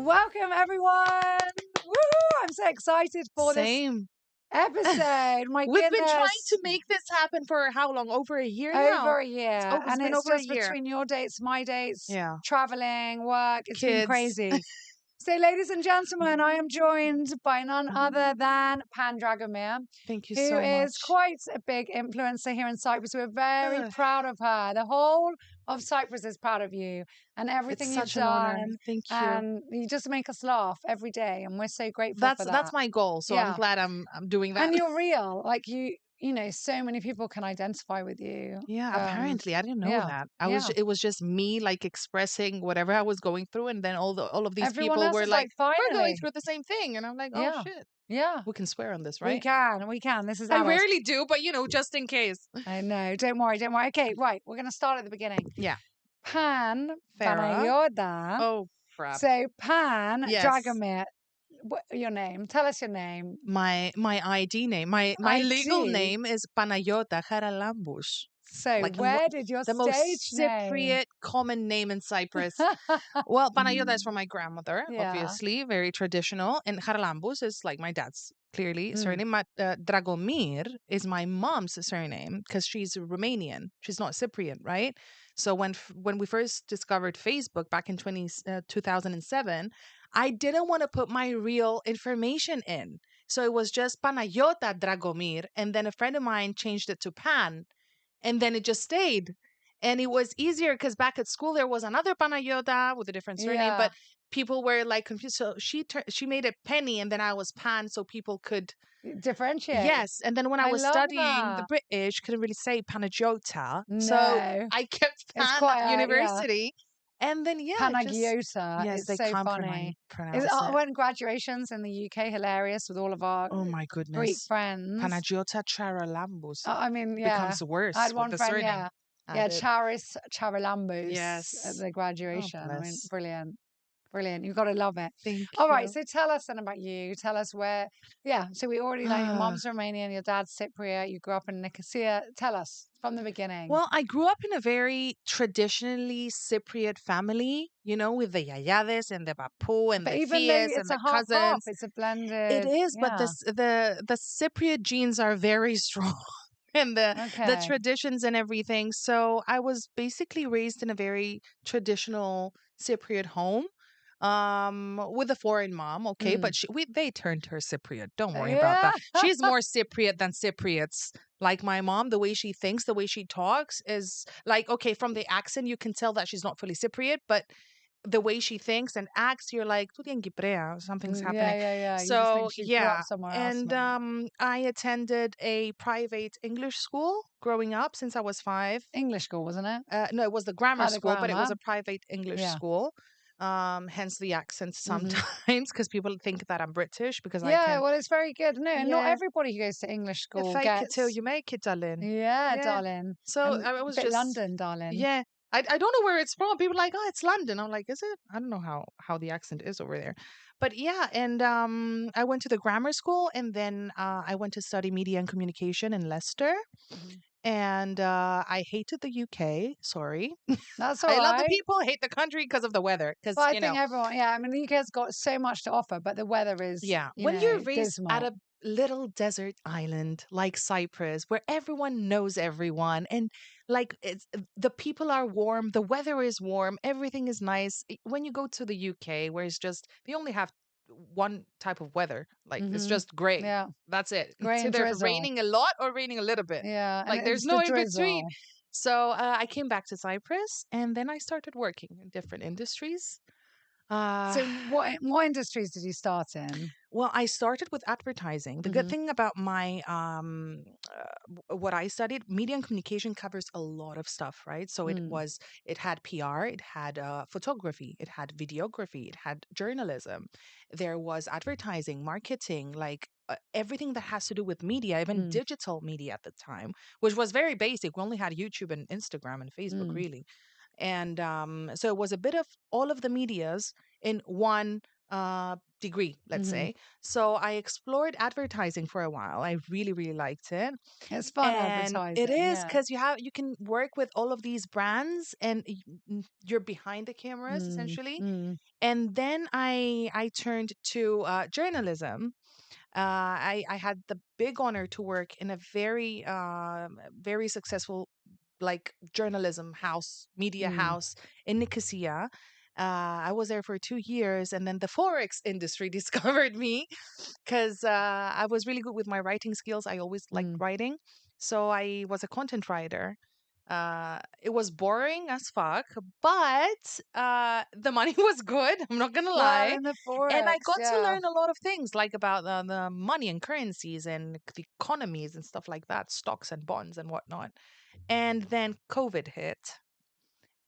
Welcome, everyone. Woohoo! I'm so excited for this episode. My We've goodness. been trying to make this happen for how long? Over a year now? Over a year. It's been it's over just a year. between your dates, my dates, Yeah. traveling, work. It's been Kids. crazy. So, ladies and gentlemen, I am joined by none other than Pan Dragomir. Thank you who so much. is quite a big influencer here in Cyprus. We're very proud of her. The whole of Cyprus is proud of you and everything you've done. Honor. Thank you. And you just make us laugh every day, and we're so grateful for that. That's my goal. So I'm glad I'm doing that. And you're real. Like you know, so many people can identify with you. Yeah, apparently I didn't know that. It was just me like expressing whatever I was going through, and then all of these Everyone people were like, we're going finally. through the same thing, and I'm like, oh shit. Yeah. We can swear on this, right? We can. This is I rarely do, but just in case. I know. Don't worry. Okay, right. We're going to start at the beginning. Yeah. Pan Panayoda. Oh, crap. So Pan Dragomir. Your name? Tell us your name. My ID name. My legal name is Panayota Haralambous. So where did your the stage most Cypriot common name in Cyprus? Well, Panayota is from my grandmother, obviously, very traditional, and Haralambous is like my dad's clearly surname. Dragomir is my mom's surname because she's Romanian. She's not Cypriot, right? So when we first discovered Facebook back in 2007, I didn't want to put my real information in. So it was just Panayota Dragomir, and then a friend of mine changed it to Pan. And then it just stayed. And it was easier because back at school, there was another Panayota with a different surname, but people were like confused. So she made it Penny, and then I was Pan, so people could differentiate. Yes. And then when I was studying the British, couldn't really say Panayota. No. So I kept Pan at university. And then, Panagiota. Yes, it's so funny. When graduations in the UK, hilarious with all of our Greek friends. Panagiota Charalambous. I mean, becomes worse. I had one with friend, the surname. Charis Charalambous. Yes. At the graduation. Oh, I mean, brilliant. Brilliant. You've got to love it. Thank you. All right. So tell us then about you. Tell us where. Yeah. So we already know your mom's Romanian, your dad's Cypriot. You grew up in Nicosia. Tell us from the beginning. Well, I grew up in a very traditionally Cypriot family, with the yayades and the bapu and the tias and the cousins. It's a blended. It is, but the Cypriot genes are very strong. And the traditions and everything. So I was basically raised in a very traditional Cypriot home. With a foreign mom, but they turned her Cypriot. Don't worry about that. She's more Cypriot than Cypriots. Like my mom, the way she thinks, the way she talks is like, from the accent, you can tell that she's not fully Cypriot, but the way she thinks and acts, you're like, something's happening. Yeah. So, and I attended a private English school growing up since I was 5. English school, wasn't it? No, it was the grammar school, but it was a private English school. Hence the accent sometimes because people think that I'm British because I can. Well, it's very good. No, not everybody who goes to English school fake it till you make it, darling. Yeah, darling. So I was just London, darling. Yeah, I don't know where it's from. People are like, oh, it's London. I'm like, is it? I don't know how the accent is over there, but and I went to the grammar school, and then I went to study media and communication in Leicester. And I hated the UK. Sorry. That's all right. I love the people, hate the country because of the weather. Because I think everyone, I mean, the UK has got so much to offer, but the weather is, when you're raised at a little desert island like Cyprus, where everyone knows everyone, and like the people are warm, the weather is warm, everything is nice. When you go to the UK, where it's just they only have one type of weather, like it's just gray. Yeah, that's it. Gray it's either raining a lot or raining a little bit. Yeah, like there's no in between. So I came back to Cyprus, and then I started working in different industries. So what industries did you start in? Well, I started with advertising. The good thing about my what I studied, media and communication covers a lot of stuff, right? So it had PR, it had photography, it had videography, it had journalism. There was advertising, marketing, like everything that has to do with media, even digital media at the time, which was very basic. We only had YouTube and Instagram and Facebook, really. And so it was a bit of all of the medias in one degree, let's say. So I explored advertising for a while. I really, really liked it. It's fun And it advertising. is Yeah. because you can work with all of these brands and you're behind the cameras Mm, essentially. mm, And then I turned to journalism. I had the big honor to work in a very successful like journalism house, media mm. house in Nicosia. I was there for 2 years, and then the forex industry discovered me because I was really good with my writing skills. I always liked Mm. writing, so I was a content writer. It was boring as fuck, but the money was good. I'm not gonna Well, lie, in the and I forex, got to yeah. learn a lot of things, like about the money and currencies and the economies and stuff like that, stocks and bonds and whatnot. And then COVID hit,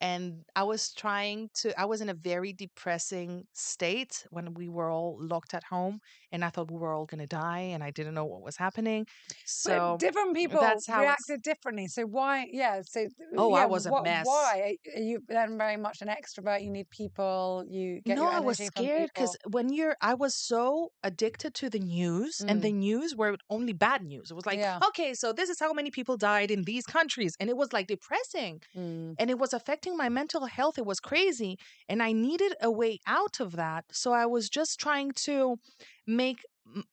and I was in a very depressing state when we were all locked at home, and I thought we were all going to die, and I didn't know what was happening. But So different people that's how it's. reacted differently. So why? Yeah. So Oh, I yeah. was a What? mess. Why are you then very much an extrovert? You need people. You get No, your I was energy from scared because people. I was so addicted to the news, and the Mm, news were only bad news. It was like, yeah. okay, so this is how many people died in these countries. And it was like depressing, Mm, and it was affecting my mental health. It was crazy. And I needed a way out of that. So I was just trying to make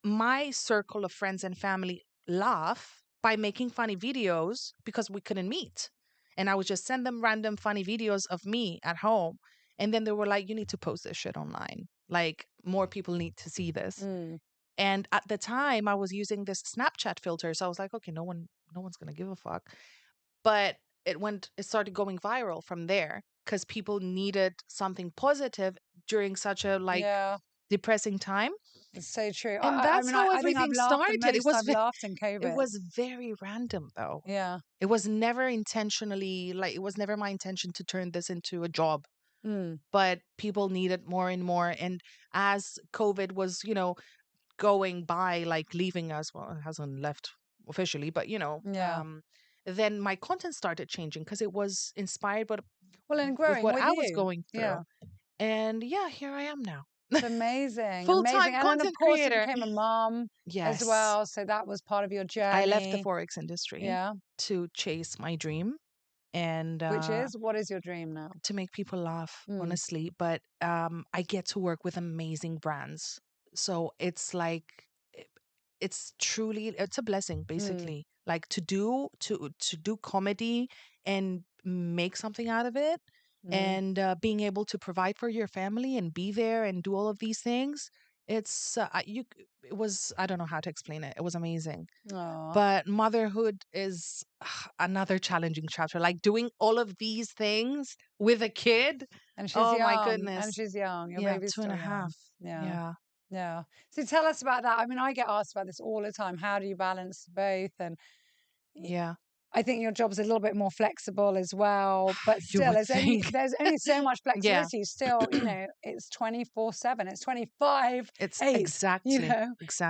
my circle of friends and family laugh by making funny videos because we couldn't meet. And I would just send them random funny videos of me at home. And then they were like, you need to post this shit online. Like, more people need to see this. mm. And at the time, I was using this Snapchat filter. So I was like, okay, no one's going to give a fuck. But it started going viral from there because people needed something positive during such a like Yeah. depressing time. It's so true. And I that's mean, how I think I've everything laughed the started. most I've laughed in It COVID. was very random though. Yeah. It was never intentionally, like, it was never my intention to turn this into a job, Mm, but people needed more and more. And as COVID was, going by, like leaving us, well, it hasn't left officially, but yeah. then my content started changing because it was inspired Well, and with growing what with I was you. going through. Yeah. And yeah, here I am now. It's amazing. Full-time Amazing. And then, of content course, you creator. became a mom as Yes. well. So that was part of your I left the journey. forex industry Yeah. to chase my dream and Which is, what is your dream now? to make people laugh, Mm, honestly. But I get to work with amazing brands. So it's like i- it's a blessing mm, basically. Like to do comedy and make something out of it, mm. and being able to provide for your family and be there and do all of these things. It was, I don't know how to explain it. It was amazing. Aw. But motherhood is another challenging chapter. Like doing all of these things with a kid. And she's Oh my young. And goodness. she's young. Your Yeah, baby's two and still a half. young. Yeah. Yeah. Yeah. So tell us about that. I mean, I get asked about this all the time. How do you balance both? And Yeah. I think your job's a little bit more flexible as well, but You still, would think. there's only so much Yeah. flexibility. Still, it's 24/7. It's 25/8. It's exactly,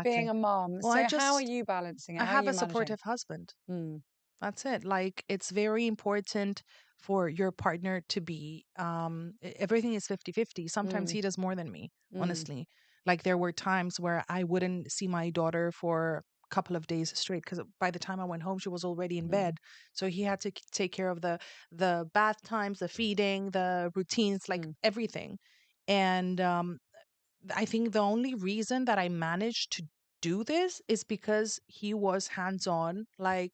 Being exactly. a mom. Well, So how are you balancing it? I How are have you a managing? supportive husband. Mm, That's it. Like, it's very important for your partner to be everything is 50-50. Sometimes mm, he does more than me, mm, honestly. Like, there were times where I wouldn't see my daughter for a couple of days straight because by the time I went home she was already in mm, bed. So he had to take care of the bath times, the feeding, the routines, like mm. everything. And I think the only reason that I managed to do this is because he was hands on. Like,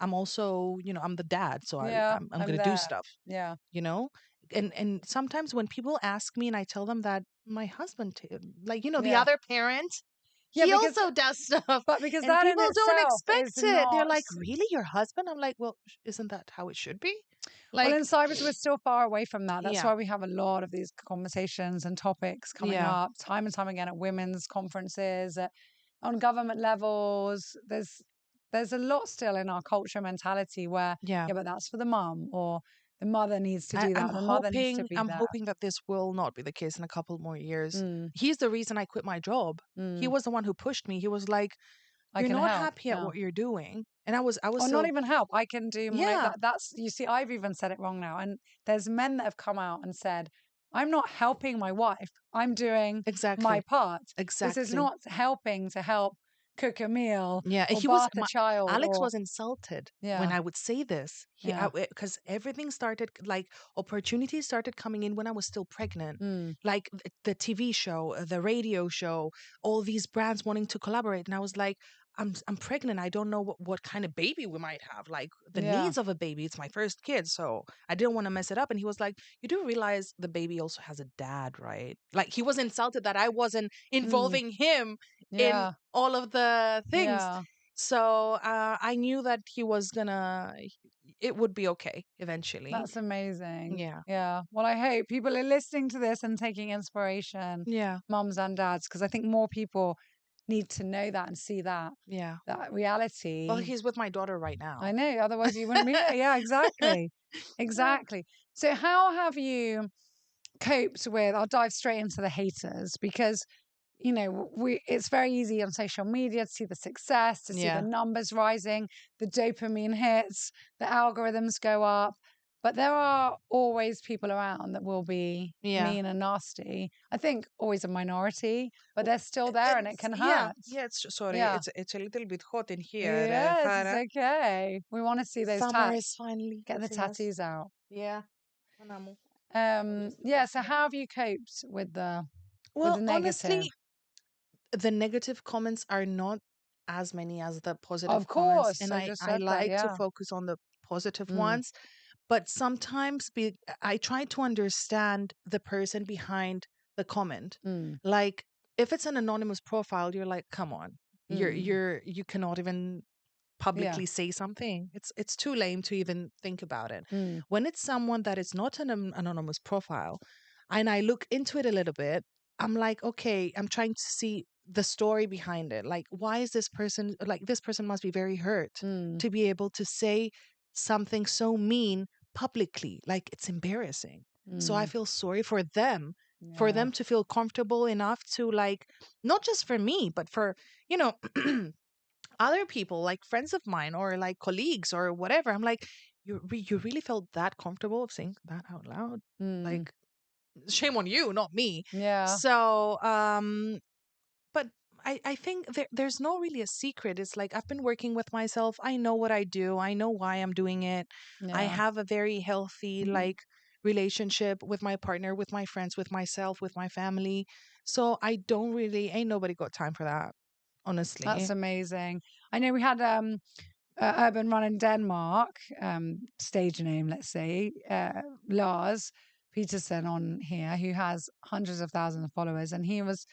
I'm also, I'm the dad, so Yeah, I'm I'm gonna do there. stuff, Yeah. you know. And sometimes when people ask me, and I tell them that my husband, like, the Yeah. other parent, Yeah, he because also does stuff, but because and that in people don't itself expect is it. They're not like, "Really, your husband?" I'm like, "Well, isn't that how it should be?" well, Like, in Cyprus, we're still far away from that. That's yeah, why we have a lot of these conversations and topics coming yeah, up time and time again at women's conferences, on government levels. There's a lot still in our culture mentality where, yeah. yeah, but that's for the mum, or the mother needs to I, do I'm that. The mother needs to hoping be I'm there. hoping that this will not be the case in a couple more years. Mm, He's the reason I quit my job. He mm, was the one who pushed me. He was like, I "You're can not help. happy at Yeah. what you're doing," and I was Or not so, even help. I can do my yeah, that's you see, I've even said it wrong now. And there's men that have come out and said, I'm not helping my wife. I'm doing my Exactly. part. This is Exactly. not helping to help cook a meal Yeah, or he was bath a child Alex or was insulted when yeah, I would say this. yeah. Because everything started like opportunities started coming in when I was still pregnant. Mm, Like the TV show, the radio show, all these brands wanting to collaborate, and I was like, I'm pregnant. I don't know what kind of baby we might have. Like the yeah. needs of a baby. It's my first kid, so I didn't want to mess it up. And he was like, "You do realize the baby also has a dad, right?" Like he was insulted that I wasn't Mm, involving him in yeah. all of the things. Yeah. So I knew that he was gonna, it would be okay eventually. That's amazing. Yeah. Yeah. Well, I hope people are listening to this and taking inspiration, Yeah. mums and dads, because I think more people need to know that and see Yeah. that Well, reality. he's with my daughter right I now. know, otherwise you wouldn't be there. Yeah, exactly. Exactly. So how have you coped with, I'll dive straight into the haters because we it's very easy on social media to see the success, to see the Yeah. numbers rising, the dopamine hits, the algorithms go up, but there are always people around that will be Yeah. mean and nasty. I think always a minority, but they're still there and it It's can yeah, hurt. yeah. Sorry, Yeah. it's a little bit hot in here, Yes, it's Farah. okay. We want to see those Summer is tats. finally Get the hitting us. tattoos out. Yeah. Anamu. I'll just put Yeah, them so here. how have you coped with the Well, negative? honestly, the negative comments are not as many as the positive Of comments, course, and I I just said that, like to yeah. focus on the positive Mm, ones. But sometimes I try to understand the person behind the comment. mm, Like if it's an anonymous profile, you're like, come on, mm. you cannot even Yeah. publicly say something. It's too lame to even think about it. Mm, When it's someone that is not an anonymous profile, and I look into it a little bit, I'm like, okay, I'm trying to see the story behind it. Like, why is this person like this person must be very hurt mm, to be able to say something so mean publicly. Like it's embarrassing. So I mm. feel sorry for Yeah. them to feel comfortable enough to like not just for me, but for, you know, other people like friends of mine or like colleagues or whatever. I'm like, you really felt that comfortable of saying that out loud? Mm, Like shame on you, not me. yeah. So but I think there's no really a secret. It's like I've been working with myself. I know what I do. I know why I'm doing it. I Yeah. have a very healthy like relationship with my partner, with my friends, with myself, with my family. So I don't really ain't nobody got time for that, That's honestly. amazing. I know we had Urban Run in Denmark, stage name, let's say, Lars Peterson on here, who has hundreds of thousands of followers. And he was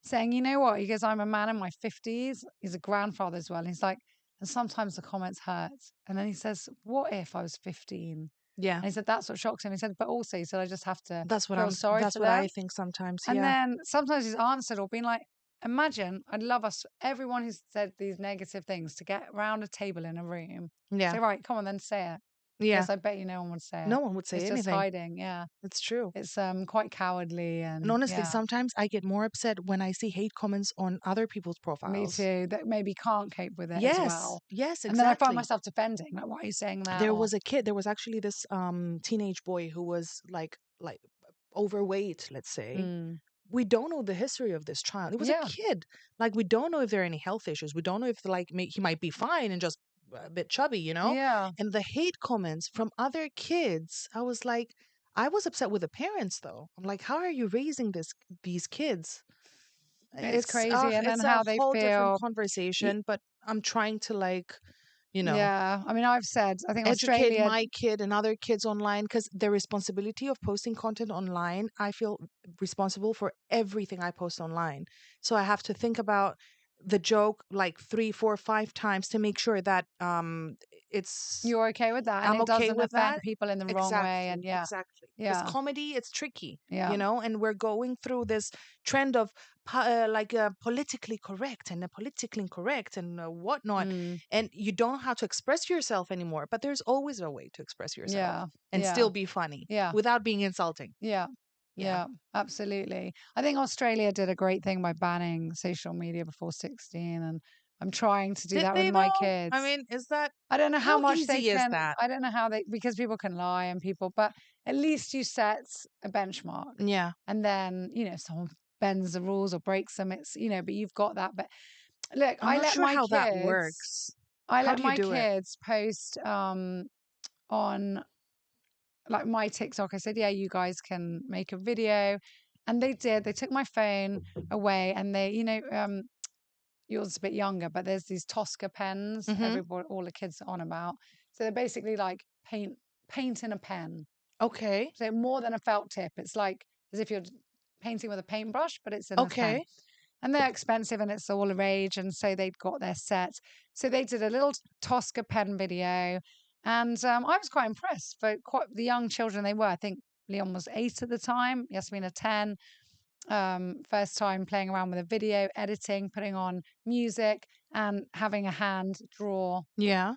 saying, you know what? He goes, I'm a man in my 50s. He's a grandfather as well. And he's like, and sometimes the comments hurt. And then he says, what if I was 15? Yeah. And he said, that's what shocks him. He said, but also, he said, I just have to feel sorry That's for what I them. think sometimes. And Yeah. then sometimes he's answered or been like, imagine, I'd love us, everyone who's said these negative things, to get around a table in a room, Yeah. say, right, come on, then say it. Yeah. Yes, I bet you no one would say No it. one would say It's just anything. hiding. Yeah. It's true. It's quite cowardly And and honestly, yeah, sometimes I get more upset when I see hate comments on other people's me profiles. too. That maybe can't cope with it as Yes, well. yes, And then I find exactly. myself defending, like, why are you saying that? There Or was a kid, there was actually this teenage boy who was like overweight, let's say. mm, We don't know the history of this child. It was a yeah, kid. Like we don't know if there are any health issues. We don't know if like he might be fine and just a bit chubby, you know? yeah, And the hate comments from other kids, I was like, I was upset with the parents though. I'm like, how are you raising these kids? it's crazy. And then It's a how they whole different feel. conversation, but I'm trying to like, you know, Yeah, I mean, I've said, I think educate Australia. my kid and other kids online because the responsibility of posting content online, I feel responsible for everything I post online. So I have to think about the joke like three, four, five times to make sure that it's You're okay with that, and I'm it okay doesn't with affect that. people in the wrong way. And Exactly, yeah, exactly. Because yeah, comedy, it's tricky, yeah, and we're going through this trend of politically correct and politically incorrect and whatnot. mm, And you don't know how to express yourself anymore, but there's always a way to express yourself yeah, and yeah, still be funny yeah, without being insulting. yeah, Yeah. yeah, absolutely. I think Australia did a great thing by banning social media before 16, and I'm trying to do Did that with they my though? kids. I mean, is that I don't know how how much they easy is can. that? I don't know how they, because people can lie and people, but at least you set a benchmark. Yeah. And then, if someone bends the rules or breaks them, it's, but you've got that. But look, I'm not sure how that works. I How let do you my do it? kids post on like my TikTok. I said, yeah, you guys can make a video. And they did. They took my phone away and they, yours is a bit younger, but there's these Tosca pens, Mm-hmm. all the kids are on about. So they're basically like paint in a pen. Okay. So more than a felt tip. It's like as if you're painting with a paintbrush, but it's in a pen. Okay. And they're expensive and it's all the rage. And so they'd got their set. So they did a little Tosca pen video. And I was quite impressed for quite the young children they were. I think Leon was 8 at the time, Yasmina 10. First time playing around with a video, editing, putting on music, and having a hand draw, Yeah.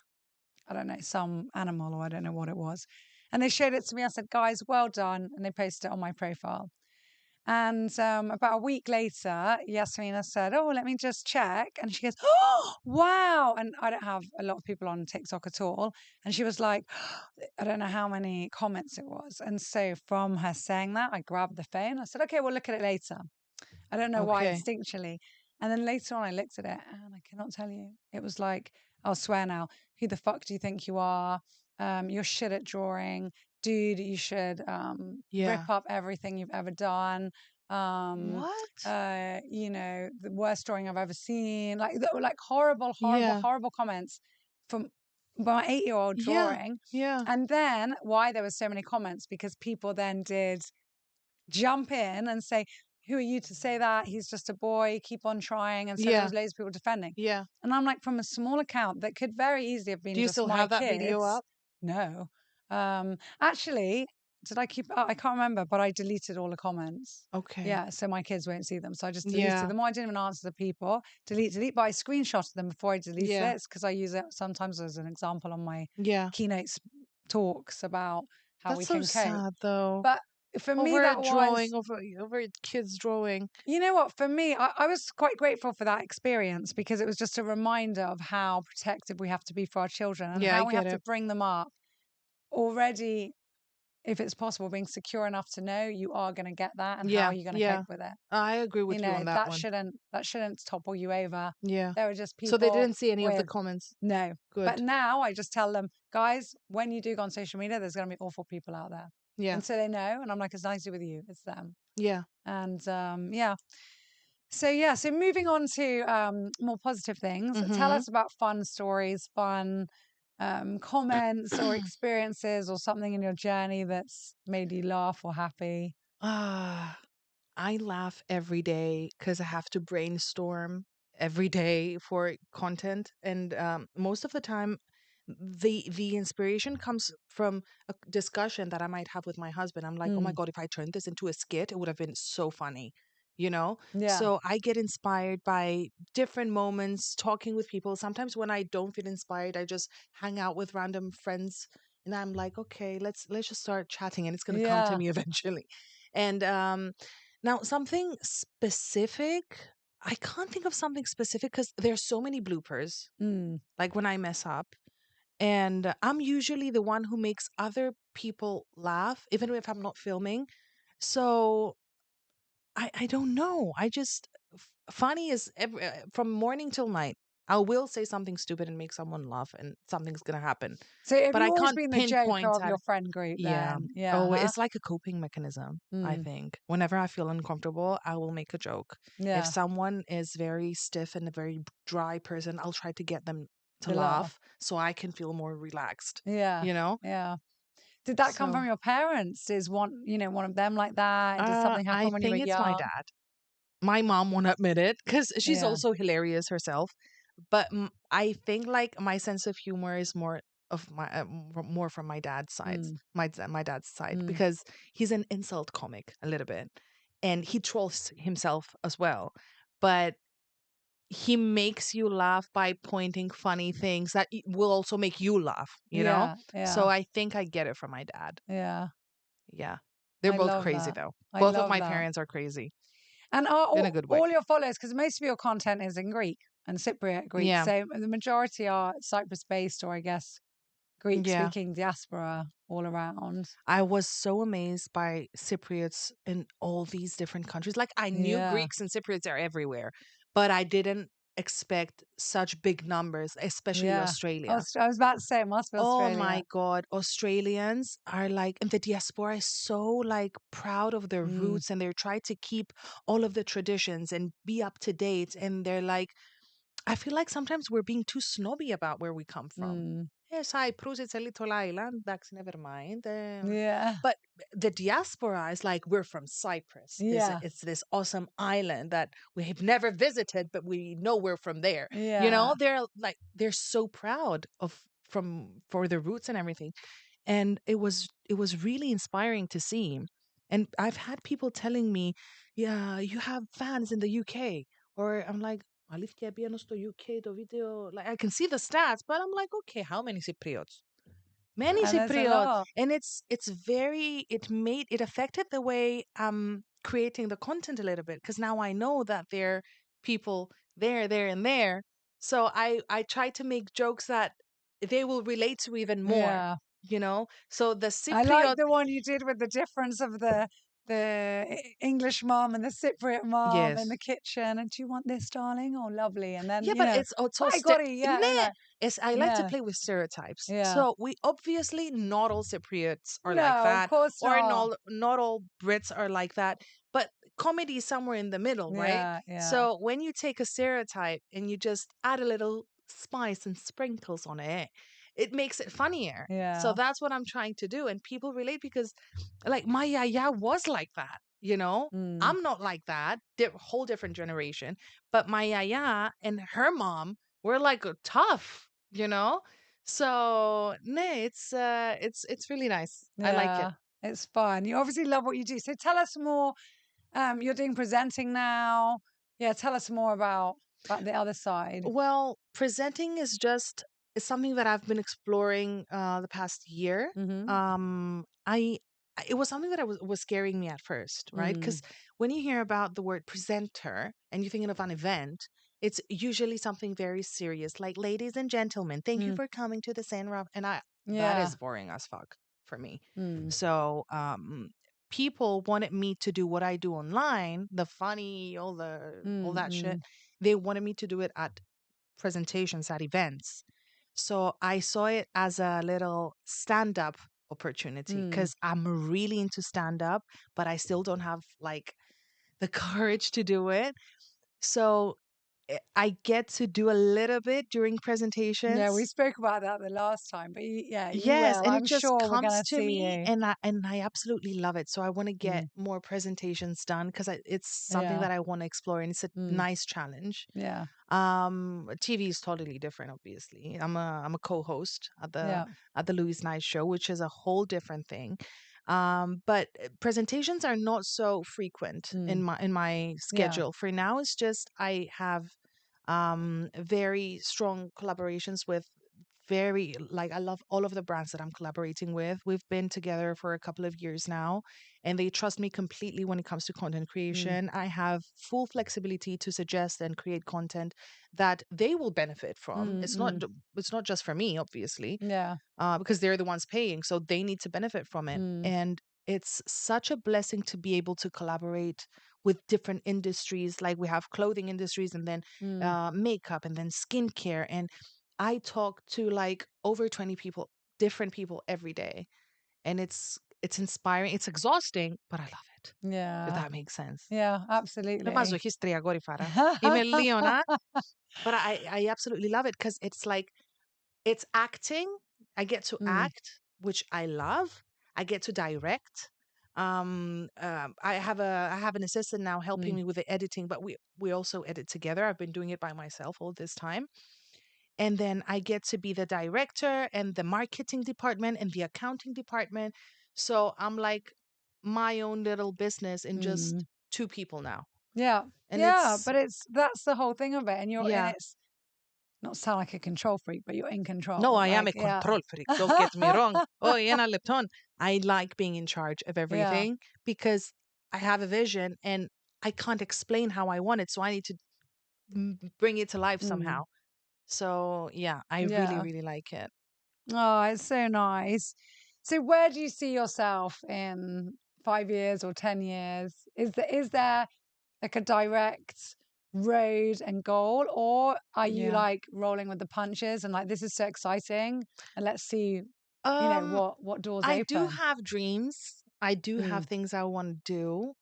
I don't know, some animal or I don't know what it was. And they showed it to me. I said, guys, well done. And they posted it on my profile. And about a week later, Yasmina said, oh, let me just check. And she goes, oh, wow. And I don't have a lot of people on TikTok at all. And she was like, I don't know how many comments it was. And so from her saying that, I grabbed the phone. I said, okay, we'll look at it later. I don't know why Okay. instinctually. And then later on, I looked at it and I cannot tell you. It was like, I'll swear now, who the fuck do you think you are? You're shit at drawing. Dude, you should rip Yeah. up everything you've ever done. What? The worst drawing I've ever seen. Like horrible, horrible, Yeah. horrible comments from my 8-year-old Yeah. drawing. Yeah. And then why there were so many comments, because people then did jump in and say, who are you to say that? He's just a boy. Keep on trying. And so there Yeah. was loads of people defending. Yeah. And I'm like, from a small account that could very easily have Do been you just still my have that video kids. up? No. Actually, did I keep? Oh, I can't remember, but I deleted all the comments. Okay. Yeah, so my kids won't see them. So I just deleted Yeah. them. I didn't even answer the people. Delete. But I screenshotted them before I deleted Yeah. it because I use it sometimes as an example on my Yeah. keynotes talks about how we That's so can cope. sad though. But for me, Over a that was, drawing, over kids drawing. you know what, for me, I was quite grateful for that experience because it was just a reminder of how protective we have to be for our children and Yeah, I how we get have to it. bring them up already, if it's possible, being secure enough to know you are going to get that and how Yeah. are you going to Yeah. cope with it. I agree with you on that one. That shouldn't topple you over. Yeah. There are just So they people didn't see any of the with comments. no. But Good. now I just tell them, guys, when you do go on social media, there's going to be awful people out there. Yeah. And so they know. And I'm like, it's nice to be with you. It's them. Yeah. And yeah. So moving on to more positive things. Tell Mm-hmm. us about fun stories, fun comments or experiences or something in your journey that's made you laugh or happy. Ah, I laugh every day because I have to brainstorm every day for content, and most of the time, the inspiration comes from a discussion that I might have with my husband. I'm like, oh my Mm, god, if I turned this into a skit, it would have been so funny, you know. yeah. So I get inspired by different moments, talking with people. Sometimes when I don't feel inspired, I just hang out with random friends, and I'm like, okay, let's just start chatting, and it's gonna come to Yeah. me eventually. And now something specific, I can't think of something specific because there's so many bloopers. Mm, Like when I mess up, and I'm usually the one who makes other people laugh, even if I'm not filming. So I don't know. I just funny is from morning till night. I will say something stupid and make someone laugh, and something's gonna happen. so have But you I always can't been the joker pinpoint of at your friend group yeah. then? Yeah. Oh, Huh? it's like a coping mechanism, I Mm, think. Whenever I feel uncomfortable, I will make a joke. If yeah. someone is very stiff and a very dry person, I'll try to get them to To laugh. laugh so I can feel more relaxed, Yeah. you know? Yeah. Did that come from So, your parents? Is one of them like that? Did something I happen when you were think it's my young? dad. My mom won't admit it because she's Yeah. also hilarious herself. But I think like my sense of humor is more of my more from my dad's side, Mm, my dad's side, mm, because he's an insult comic a little bit, and he trolls himself as well. But he makes you laugh by pointing funny things that will also make you laugh, you know? yeah. Yeah. So I think I get it from my dad. Yeah. Yeah. They're I both love crazy that. though. I Both of love my that. parents are crazy And are in a good way. all your followers, because most of your content is in Greek. and Cypriot Greeks. Yeah. So the majority are Cyprus based, or I guess Greek Yeah. speaking diaspora all around. I was so amazed by Cypriots in all these different countries. Like I knew Yeah. Greeks and Cypriots are everywhere, but I didn't expect such big numbers, especially Yeah. Australia. I was about to say it must be Oh Australia. my God, Australians are like, and the diaspora is so like proud of their Mm, roots and they're trying to keep all of the traditions and be up to date. And they're like, I feel like sometimes we're being too snobby about where we come from. mm, Yes, Cyprus, it's a little island. That's never mind. yeah. But the diaspora is like, we're from Cyprus. Yeah. It's this awesome island that we have never visited, but we know we're from there. You Yeah. know, they're like, they're so proud of for their roots and everything. And it was really inspiring to see. And I've had people telling me, yeah, you have fans in the UK. Or I'm like, αλήθεια πήγαινε στο UK το βίντεο. Like I can see the stats, but I'm like, okay, how many Cypriots? Many And there's a Cypriots. lot. And it's very it affected the way I'm creating the content a little bit because now I know that there are people there, and there. So I try to make jokes that they will relate to even more, Yeah. you know? So the I like Cypriot, the one you did with the difference of the English mom and the Cypriot mom in the yes. kitchen. And do you want this, darling? Oh, lovely. And then, Yeah, but it's all hi, Gotti. Yeah, nah, like, it's I like to yeah, play with stereotypes. yeah. So we obviously not all Cypriots are like No, of that, course or not. not all Brits are like that. But comedy is somewhere in the middle, right? Yeah, yeah, So when you take a stereotype and you just add a little spice and sprinkles on it, it makes it funnier. So yeah. that's what I'm trying to do, and people relate because, like, my yaya was like that. You know, Mm, I'm not like that. Whole different generation. But my yaya and her mom were like tough, you know? So no, it's really nice. I like it. yeah. It's fun. You obviously love what you do. So tell us more. You're doing presenting now. Yeah, tell us more about the other side. Well, presenting is something that I've been exploring the past year. Mm-hmm. I it was something that was scaring me at first, right? Mm, Because when you hear about the word presenter and you're thinking of an event, it's usually something very serious, like ladies and gentlemen, thank you mm, for coming to the Sandra. And I that yeah. is boring as fuck for me. Mm, So people wanted me to do what I do online, the funny, all mm, that shit. mm, They wanted me to do it at presentations at events. So I saw it as a little stand up opportunity mm. because I'm really into stand up, but I still don't have like the courage to do it. So I get to do a little bit during Yeah, we presentations. spoke about that the last time, but yeah, you Yes, will. and it I'm just sure we're comes gonna to see me, you. and I absolutely love it. So I want to get Mm, more presentations done because it's something yeah, that I want to explore, and it's a mm, nice challenge. yeah, TV is totally different, obviously. I'm a co-host yeah, at the Louis Night Show, which is a whole different thing. But presentations are not so frequent mm, in my yeah, schedule. For now, it's just I have very strong collaborations with very like I love all of the brands that I'm collaborating with. We've been together for a couple of years now, and they trust me completely when it comes to content mm, creation. I have full flexibility to suggest and create content that they will benefit from. mm, mm, It's not just for me, obviously, yeah, because they're the ones paying, so they need to benefit from it. mm, And it's such a blessing to be able to collaborate with different industries. Like we have clothing industries, and then mm, makeup, and then skincare. And I talk to like over 20 people, different people every day, and it's inspiring. It's exhausting, but I love it. If yeah, that makes sense. yeah, Είναι absolutely. μαζοχίστρια γόρυφαρα. Είμαι λίγο να, but I absolutely love it because it's like it's acting. I get to Mm, act, which I love. I get to direct. I have an assistant now helping mm, me with the editing, but we also edit together. I've been doing it by myself all this time. And then I get to be the director and the marketing department and the accounting department. So I'm like my own little business in just mm. two people now. Yeah, And yeah, it's but that's the whole thing of it, and yeah. it's not sound like a control freak, but you're in No, control. I am Like, a yeah, control freak. Don't get me wrong. Oh, Iena Lipton. I like being in charge of yeah, everything because I have a vision and I can't explain how I want it. So I need to bring it to life Mm. somehow. So yeah, I really, Yeah. really like it. Oh, it's so nice. So where do you see yourself in 5 years or 10 years? Is there like a direct road and goal, or are you Yeah. like rolling with the punches and like this is so exciting and let's see, Um, what doors I do open? have dreams. I do have Mm. things I want to do.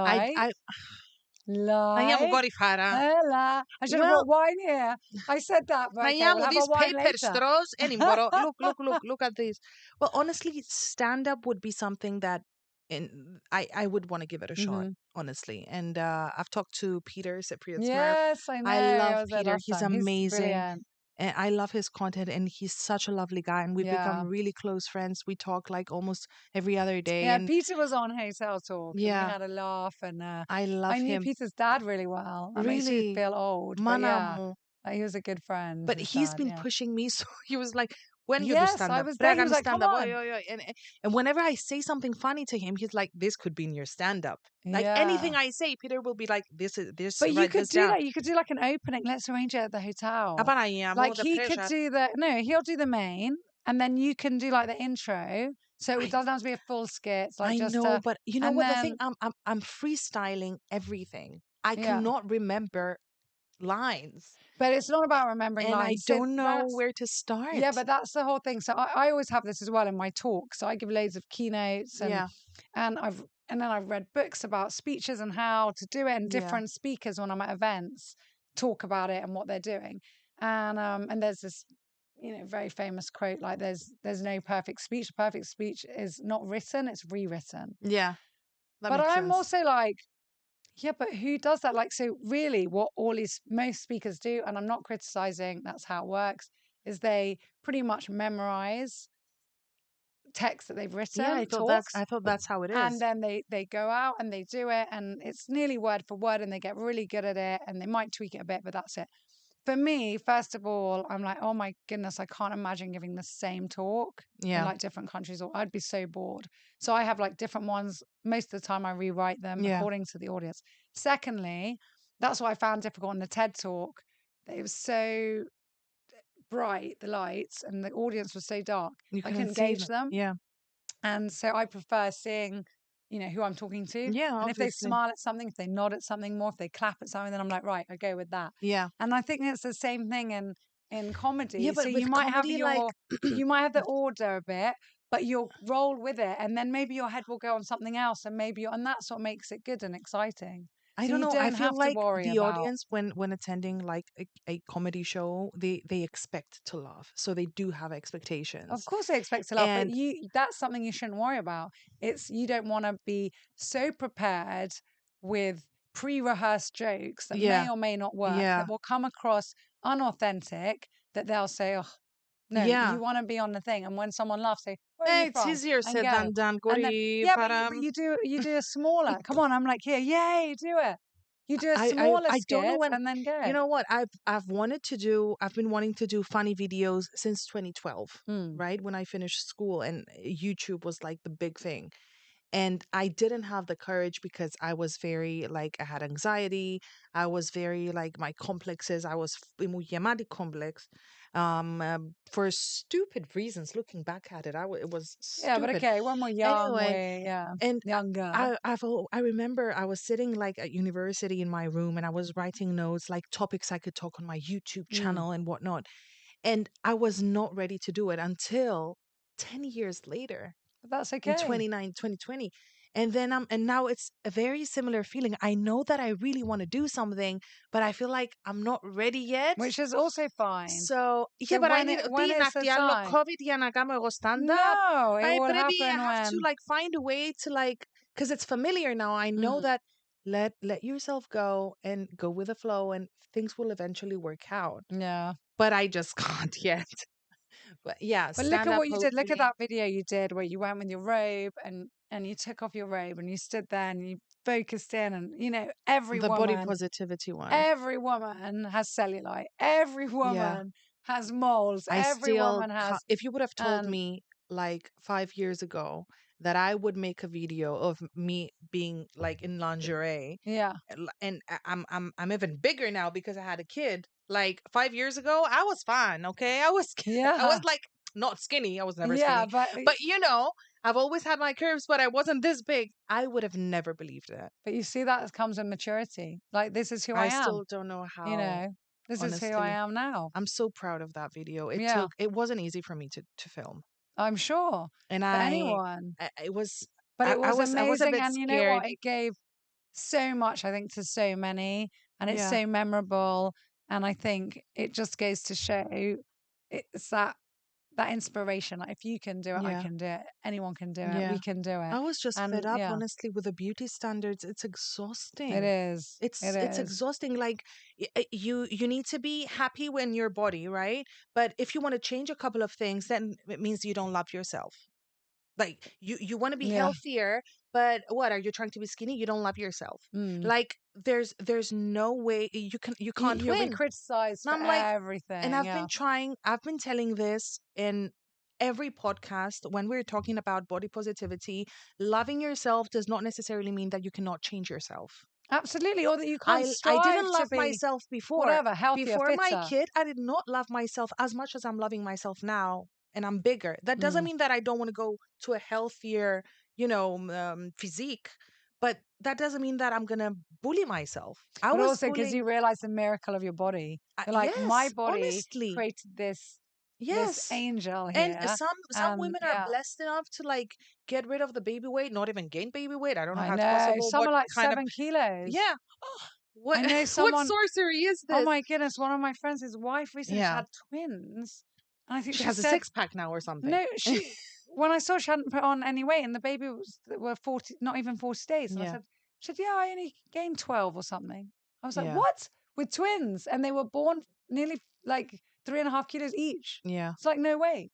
Like, I Andiamo like, fuori Farah. Ella. I should have Well, brought wine here. I said that, but okay, we'll andiamo have our these wine paper later. straws anymore. Look at this. Well, honestly, stand up would be something that I would want to give it a shot, Hmm. honestly. And I've talked to Peter Cypriot Smurf. Yes, I know. I I love was there Peter. last He's time. He's amazing. brilliant. And I love his content, and he's such a lovely guy. And we've become Yeah. really close friends. We talk like almost every other day. Yeah, And Peter was on Hotel Talk and we yeah, had a laugh and I I love knew him. Peter's dad really well. That makes me Really, feel old, but yeah, manamo. he was a good friend, But his he's dad, been yeah. pushing me, so he was like, "When you do Yes, stand I up, was there. He was Dragon like, stand "Come up." Oh, on." yeah, yeah. And whenever I say something funny to him, he's like, "This could be in your stand up." Like anything Yeah. I say, Peter will be like, "This is this. But you Write could this do down." that. You could do like an opening. Let's arrange it at the hotel. Abana Like the he could pressure. do the no, he'll do the main, and then you can do like the intro. So it I doesn't have to be a full skit. It's like I just know, a, but you know and what the thing? then I'm freestyling everything. I yeah. cannot remember lines, But it's not about remembering and I lines. So don't know that's where to yeah, start. but that's the whole thing. So I always have this as well in my talk. So I give loads of keynotes Yeah, and I've read books about speeches and how to do it, and yeah, different speakers when I'm at events talk about it and what they're doing. And there's this very famous quote like there's no perfect speech. A perfect speech is not written, it's rewritten. yeah. That But makes I'm sense. also like, yeah, but who does that? Like, so really, what all these most speakers do, and I'm not criticizing, that's how it works, is they pretty much memorize text that they've Yeah, written, talks, I thought that's how it and is. then they go out and they do it, and it's nearly word for word, and they get really good at it, and they might tweak it a bit, but that's it. For me, first of all, I'm like, oh my goodness, I can't imagine giving the same talk in Yeah, like different countries, or I'd be so bored. So I have like different ones. Most of the time, I rewrite them yeah. according to the audience. Secondly, that's what I found difficult on the TED talk. That it was so bright, the lights, and the audience was so dark. You I couldn't couldn't see gauge that. them. Yeah. And so I prefer seeing, who I'm talking to. Yeah, And if they obviously. smile at something, if they nod at something more, if they clap at something, then I'm like, right, I go with that. Yeah. And I think it's the same thing in Yeah, comedy. So but with comedy, like, you might have the order a bit, but you'll roll with it, and then maybe your head will go on something else, and and that's what makes it good and exciting. I So don't you know. I don't feel have to like worry the about. audience, when attending like a comedy show, they expect to laugh, so they do have Of expectations. course they expect to laugh, but And that's something you shouldn't worry about. It's you don't want to be so prepared with pre-rehearsed jokes that yeah, may or may not work, yeah, that will come across unauthentic, that they'll say, "Oh, no, yeah. you want to be on the thing." And when someone laughs, say, "Where are you It's from?" easier And said go. than done. And then Gori yeah, but param. you do a smaller. Come on, I'm like, "Here, yay, do it." You do a smaller I don't know skit when. and then You go. know what? I've been wanting to do funny videos since 2012, Mm, right? When I finished school, and YouTube was like the big thing. And I didn't have the courage because I was very like, I had anxiety. I was very like, my complexes. I was muy llamado complex, for stupid reasons. Looking back at it, it was yeah, but stupid. okay, when we're young, Anyway, we yeah, and younger. I remember I was sitting like at university in my room, and I was writing notes, like topics I could talk on my YouTube Mm, channel and whatnot. And I was not ready to do it until 10 years later, but that's in okay. 2020. And then and now it's a very similar feeling. I know that I really want to do something, but I feel like I'm not ready yet. Which is also fine. So yeah, So but I need when di is the naktiallo time? COVID yan nagamo stand up. No, it I will maybe I happen have to when. like find a way to like, because it's familiar now. I know Mm, that let yourself go and go with the flow, and things will eventually work out. yeah. But I just can't yet. But yeah, But look stand at up what you did. Look at hopefully. that video you did where you went with your robe and you took off your robe and you stood there and you focused in, and The body positivity one. every woman has cellulite. Every Yeah. woman has moles. I Every still woman can't. has If you would have told and me like 5 years ago that I would make a video of me being like in lingerie. Yeah. And I'm even bigger now because I had a kid. Like 5 years ago, I was fine. Okay, I was I was Yeah. like not skinny. I was never Yeah, skinny, but I've always had my curves, but I wasn't this big. I would have never believed that. but you see that comes with maturity. Like, this is who I I am. still don't know You how. know, this is who I Honestly, am now. I'm so proud of that video. Yeah, It wasn't easy for me to film, I'm sure and for anyone. it was But it was I was a amazing. bit And you know scared. what? It gave so much, I think, to so many. And it's Yeah, so memorable. And I think it just goes to show it's that inspiration. Like, if you can do it, I yeah. can do it. Anyone can do it. We Yeah. can do it. I was just fed And up, yeah, honestly, with the beauty standards. It's it exhausting. is. It It's is. exhausting. Like you need to be happy when your body, right? But if you want to change a couple of things, then it means you don't love yourself. Like you want to be Yeah. healthier, but what are you trying to be skinny? You don't love yourself. Mm. Like there's no way you can't You'll be win. criticized And for I'm like, and everything. Yeah. I've been telling this in every podcast when we're talking about body positivity. Loving yourself does not necessarily mean that you cannot change yourself. Absolutely. Or that you can't I strive didn't to love be myself before. whatever, healthier, Before my fitter. kid, I did not love myself as much as I'm loving myself now, and I'm bigger. That doesn't Mm. mean that I don't want to go to a healthier, physique, but that doesn't mean that I'm gonna bully myself. I But was also because bullying. you realize the miracle of your body. You're like, my Yes, body honestly. created this Yes. angel And here. some women are Yeah, blessed enough to like get rid of the baby weight, not even gain baby weight. I don't know I how it's know. possible. Some What are like kind of 7 kilos. yeah. What I know what someone, sorcery is oh this? my goodness, one of my friends, his wife recently Yeah. had twins. And I think She she has a said, six pack now or something. no, when I saw she hadn't put on any weight and the baby were 40, not even 40 days. And I Yeah. said, yeah, I only gained 12 or something. I was like, Yeah. what? With twins? And they were born nearly like 3.5 kilos each. Yeah. It's like, no way.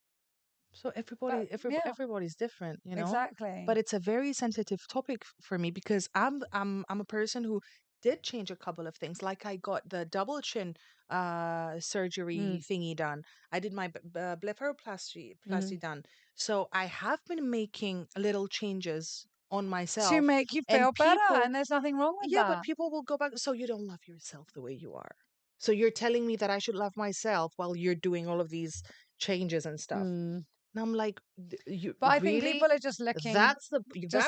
So But yeah, everybody's different, exactly. But it's a very sensitive topic for me because I'm a person who did change a couple of things. Like I got the double chin surgery Mm, thingy done. I did my blepharoplasty mm. done. So I have been making little changes on To myself, make you and feel better. And there's nothing wrong with yeah, but that. people will go back. So you don't love yourself the way you are. So you're telling me that I should love myself while you're doing all of these changes and stuff. Mm. And I'm like, you But I think really? people are just That's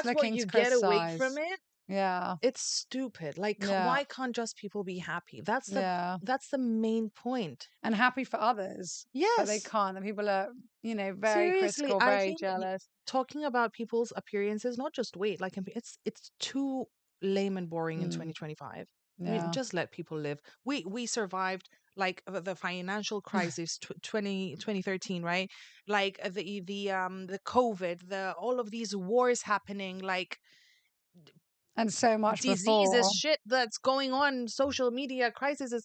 what looking you to get away from criticize. it? Yeah. It's stupid. Like, Yeah. why can't just people be happy? Yeah. That's the main point. And happy for others, but they Yes, can't. And people are, very seriously. critical, I very think jealous. talking about people's appearances, not just weight, like it's too lame and boring in Mm, 2025. I mean, yeah. just let people live. We survived like the financial crisis 2013, right? Like the COVID, the all of these wars happening, like And so much diseases, before. shit that's going on, social media crises.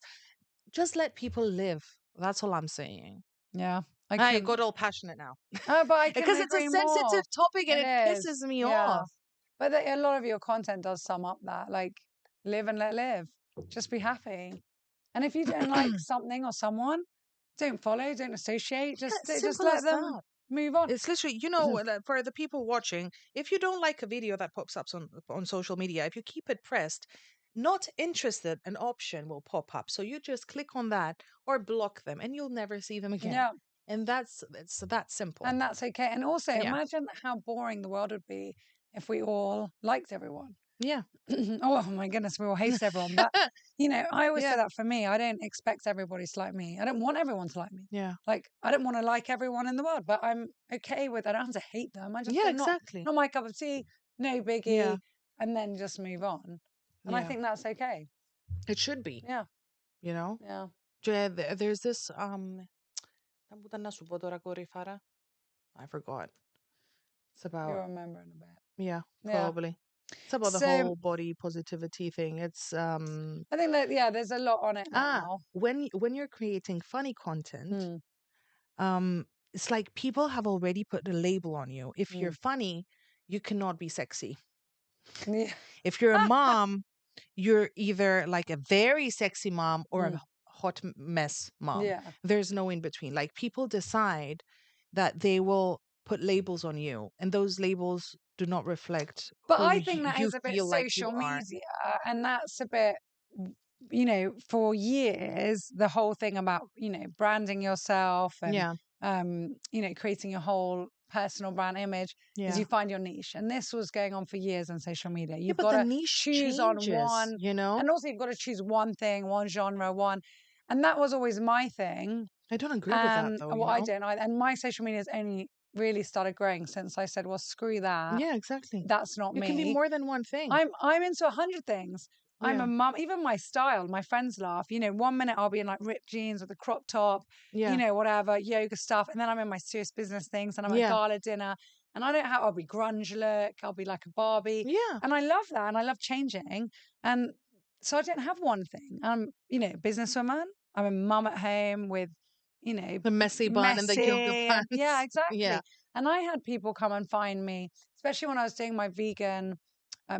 Just let people live. That's all I'm saying. Yeah. I I couldn't. got all passionate now Oh, but I couldn't because it's a agree more. sensitive topic and It it is. pisses me Yeah. off. But a lot of your content does sum up that. Like, live and let live. Just be happy. And if you don't like something or someone, don't follow, don't associate. Yeah, Just simple let as them that. move on. It's literally, for the people watching, if you don't like a video that pops up on social media, if you keep it pressed, not interested, an option will pop up. So you just click on that or block them, and you'll never see them again. Yeah. And it's that simple. And that's okay. And also, Yeah, imagine how boring the world would be if we all liked everyone. yeah, Oh my goodness, we all hate everyone. But, I always say yeah, that for me, I don't expect everybody to like me. I don't want everyone to like me. yeah, Like, I don't want to like everyone in the world, but I'm okay with, I don't have to hate them. I just yeah. they're Exactly. not my cup of tea, no Yeah, biggie, and then just move on. And I yeah. think that's okay. It should be. Yeah, You know. yeah. There's this Nabutan na subodora ko rifara? I forgot. It's You'll about remember in a bit. yeah, Yeah. probably. It's about the So whole body positivity thing. It's I think that, yeah, there's a lot on it now. when you're creating funny content, Mm, it's like people have already put a label on you. If you're mm. funny, you cannot be sexy. Yeah. If you're a mom, you're either like a very sexy mom or Mm, a hot mess mom. yeah. There's no in between. Like people decide that they will put labels on you, and those labels do not reflect But who I think that you is a bit feel like you social are. media, and that's a bit, for years, the whole thing about, branding yourself and, Yeah. creating your whole personal brand image is Yeah. you find your niche. And this was going on for years on social media. Yeah, You've but got the to niche choose on changes, one, you know? and also you've got to choose one thing, one genre, one. And that was always my thing. I don't agree with that And though, well, I don't. And my social media has only really started growing since I said, well, screw that. Yeah, exactly. That's not You can be me. more than one thing. I'm into 100 things. I'm Yeah. a mum. Even my style, my friends laugh. 1 minute I'll be in like ripped jeans with a crop top, Yeah. whatever, yoga stuff. And then I'm in my serious business things and I'm at Yeah. gala dinner. And I don't have, I'll be grunge look, I'll be like a Barbie. Yeah. And I love that. And I love changing. And so I don't have one thing. I'm, businesswoman. I'm a mum at home with, The messy bun and the yoga messy. And yeah, pants. exactly. Yeah. And I had people come and find me, especially when I was doing my vegan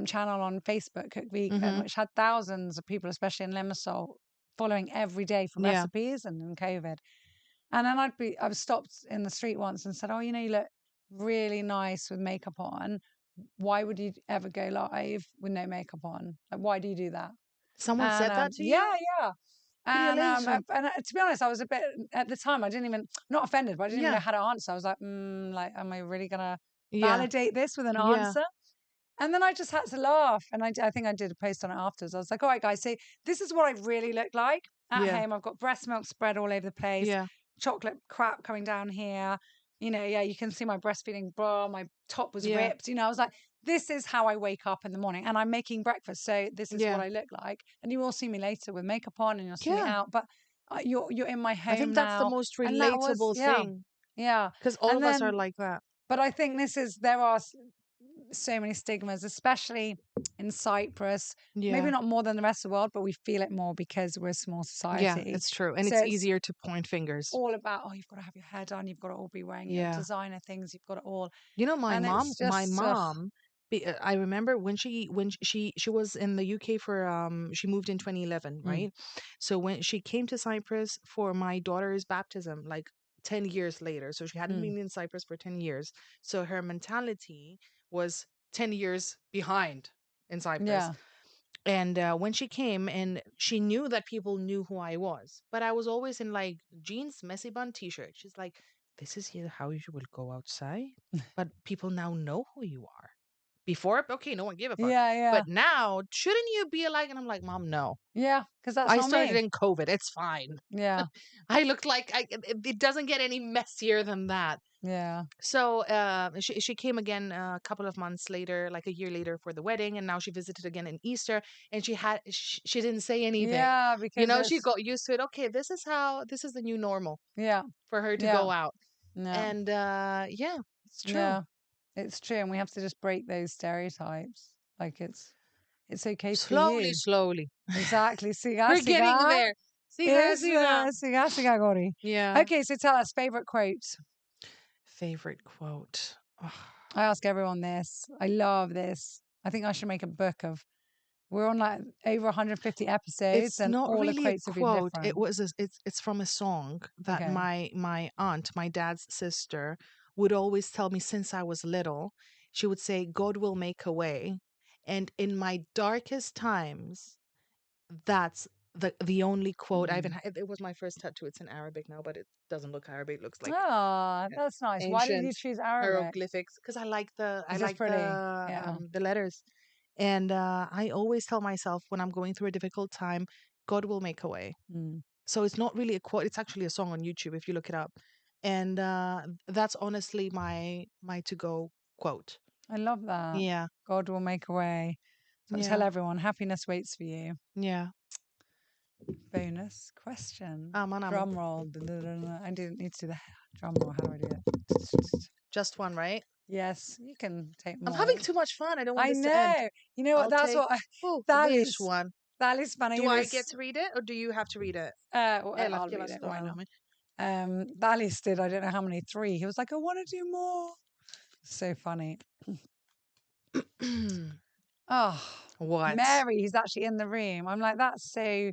channel on Facebook, Cook Vegan, Mm-hmm. which had thousands of people, especially in Limassol, following every day for Yeah. recipes and in COVID. And then I was stopped in the street once and said, "Oh, you look really nice with makeup on. Why would you ever go live with no makeup on? Like, why do you do that?" Someone And said that to yeah, you? yeah. Really? To be honest, I was a bit at the time. I didn't even not offended, but I didn't even Yeah. know how to answer. I was like, am I really gonna Yeah. validate this with an Yeah. answer? And then I just had to laugh. And I think I did a post on it afterwards. I was like, all right, guys, so this is what I really look like at Yeah. home. I've got breast milk spread all over the place, Yeah. chocolate crap coming down here. Yeah, you can see my breastfeeding bra. My top was Yeah. ripped. I was like, this is how I wake up in the morning. And I'm making breakfast. So this is what Yeah. I look like. And you will see me later with makeup on and you'll see me Yeah. out. But you're in my I think home that's the now. most And that was, relatable yeah, thing yeah. because all And of us are then, like that. but I think there are so many stigmas, especially in Cyprus. Maybe Yeah. not more than the rest of the world, but we feel it more because we're a small Yeah, society. it's true. And So it's it's easier to point fingers. all about, oh, you've got to have your hair done, you've got to all be wearing your Yeah. designer things, you've got it all. You know, And it's my just, mom, I remember when she was in the UK for she moved in 2011, mm, right? So when she came to Cyprus for my daughter's baptism, like 10 years later. So she hadn't mm, been in Cyprus for 10 years. So her mentality was 10 years behind in Cyprus. yeah, And when she came and she knew that people knew who I was, but I was always in like jeans, messy bun, t-shirt. She's like, this is how you will go outside, but people now know who you are. Before, okay, no one gave a fuck. yeah, yeah, But now, shouldn't you be like? And I'm like, Mom, no. yeah, because that's I not started me. in COVID. It's fine. Yeah, I looked like it doesn't get any messier than that. yeah, So she came again a couple of months later, like a year later for the wedding, and now she visited again in Easter, and she didn't say anything. yeah, You because know, she it's, got used to it. Okay, this is the new normal yeah, for her to yeah, go out, yeah, and yeah, it's true. yeah, it's true. And we have to just break those stereotypes. Like it's okay to be Slowly, you. slowly, Exactly. Siga, we're getting siga. there. Siga, siga. Siga, siga, Gori. Yeah. Okay, so tell us favorite quote. Favorite quote. Ugh. I ask everyone this. I love this. I think I should make a book of. We're on like over 150 episodes, It's and not all the really a quotes have been quote. different. It's from a song that Okay. my aunt, my dad's sister, would always tell me since I was little. She would say, "God will make a way," and in my darkest times, that's the only quote I even Mm. had. It was my first tattoo. It's in Arabic now, but it doesn't look Arabic. It looks like Ah, that's nice. Why did you ancient choose Arabic? hieroglyphics because I It's just like pretty. Yeah. the letters, and I always tell myself when I'm going through a difficult time, God will make a way. Mm. So it's not really a quote; it's actually a song on YouTube if you look it up, and that's honestly my to go quote. I love that. Yeah, God will make a way. So I tell yeah, everyone, happiness waits for you. yeah. Bonus question. Man, Drum roll. I didn't need to do the drum roll. How do I do it? just one, right? Yes, you can take I'm more. having too much fun. I don't want I this to end. know. You know what? I'll That's take what this Thalys. one. Thalys Do I Panaidis. get to read it or do you have to read it? I'll read it. Why Well, not? Thalys did. I don't know how many. 3. He was like, I want to do more. So funny. Oh, What? Mary. He's actually in the room. I'm like, that's so.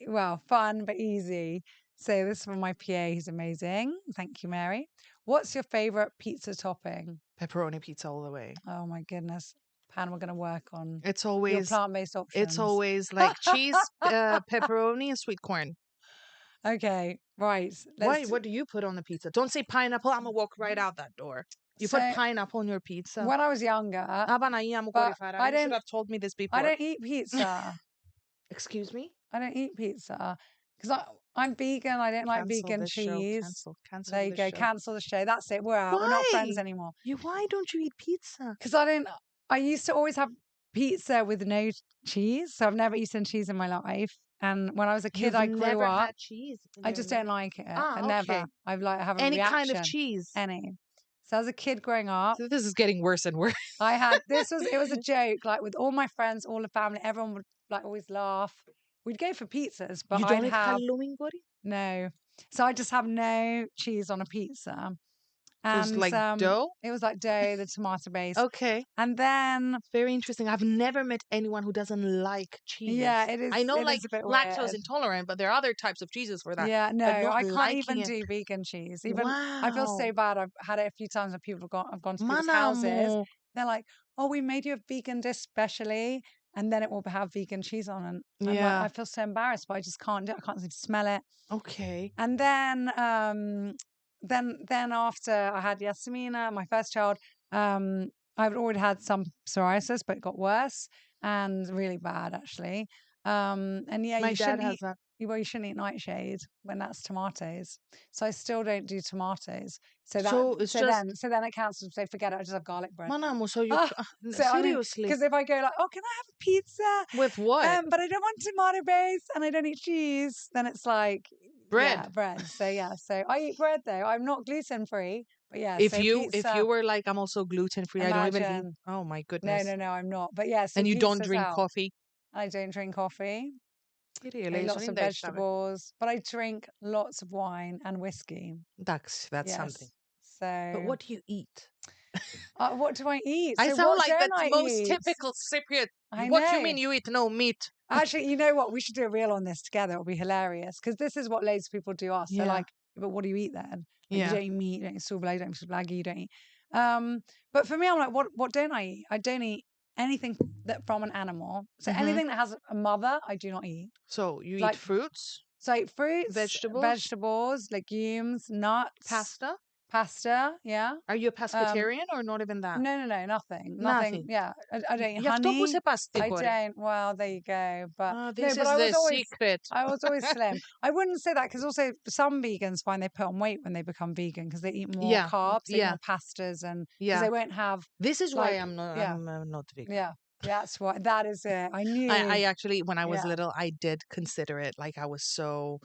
Well, fun but easy. So this is from my PA. He's amazing. Thank you, Mary. What's your favorite pizza topping? Pepperoni pizza all the way. Oh my goodness. Pan, we're going to work on It's your always plant-based options. like cheese, pepperoni, and sweet corn. Okay, right. Why? What do you put on the pizza? Don't say pineapple. I'm gonna walk right out that door. You put pineapple on your pizza. When I was younger, but you should have told me this before. I don't eat pizza. Excuse me? I don't eat pizza because I'm vegan. I don't like vegan cheese. Cancel there you go. Cancel the show. That's it. We're out. We're not friends anymore. Why don't you eat pizza? Because I used to always have pizza with no cheese. So I've never eaten cheese in my life. And when I was a kid, I grew never up. had cheese. I just don't like it. I okay. never. I have a Any reaction. kind of cheese. Any. So as a kid growing up, So this is getting worse and worse. It was a joke. Like with all my friends, all the family, everyone would like always laugh. We'd go for pizzas, but you don't eat halloumi gori? No. So I just have no cheese on a pizza. And so it was like dough? It was like dough, the tomato base. Okay. And then very interesting. I've never met anyone who doesn't like cheese. Yeah, it is. I know like lactose weird. intolerant, but there are other types of cheeses for that. Yeah, no, I can't even do vegan cheese. Even I feel so bad. I've had it a few times when I've gone to people's houses. They're like, "Oh, we made you a vegan dish specially." And then it will have vegan cheese on, and like, I feel so embarrassed, but I just can't do it. I can't seem to smell it. Okay. And then after I had Yasmina, my first child, I've already had some psoriasis, but it got worse and really bad actually. And yeah, my dad has that. Well, you shouldn't eat nightshade when that's tomatoes. So I still don't do tomatoes. So then it counts. So forget it. I just have garlic bread. Manamo, so you seriously? Because if I go like, oh, can I have a pizza with what? But I don't want tomato base and I don't eat cheese. Then it's like bread. Yeah, bread. So I eat bread though. I'm not gluten free. But yeah, if you were like, I'm also gluten free, I don't even eat. Oh my goodness. No, I'm not. But yeah, so and you don't drink coffee? I don't drink coffee. I eat lots of vegetables, but I drink lots of wine and whiskey. That's something. So, but what do you eat? What do I eat? I sound like the most typical Cypriot. What do you mean you eat no meat? Actually, you know what? We should do a reel on this together. It'll be hilarious because this is what loads of people do ask. They're like, but what do you eat then? Like, you don't eat meat, you don't eat souvlaki, you don't eat souvlaki, you don't eat. But for me, I'm like, what don't I eat? I don't eat anything that from an animal. So anything that has a mother, I do not eat. So you eat fruits? So I eat fruits, vegetables, legumes, nuts, pasta. Yeah. Are you a pescatarian or not even that? No, nothing. Yeah, I don't eat honey. I don't. Well, there you go. But this is the secret. I was always slim. I wouldn't say that because also some vegans find they put on weight when they become vegan because they eat more carbs, they eat more pastas, and because they won't have. This is why I'm not vegan. Yeah. That's why. That is it. I knew. I actually, when I was little, I did consider it. Like I was so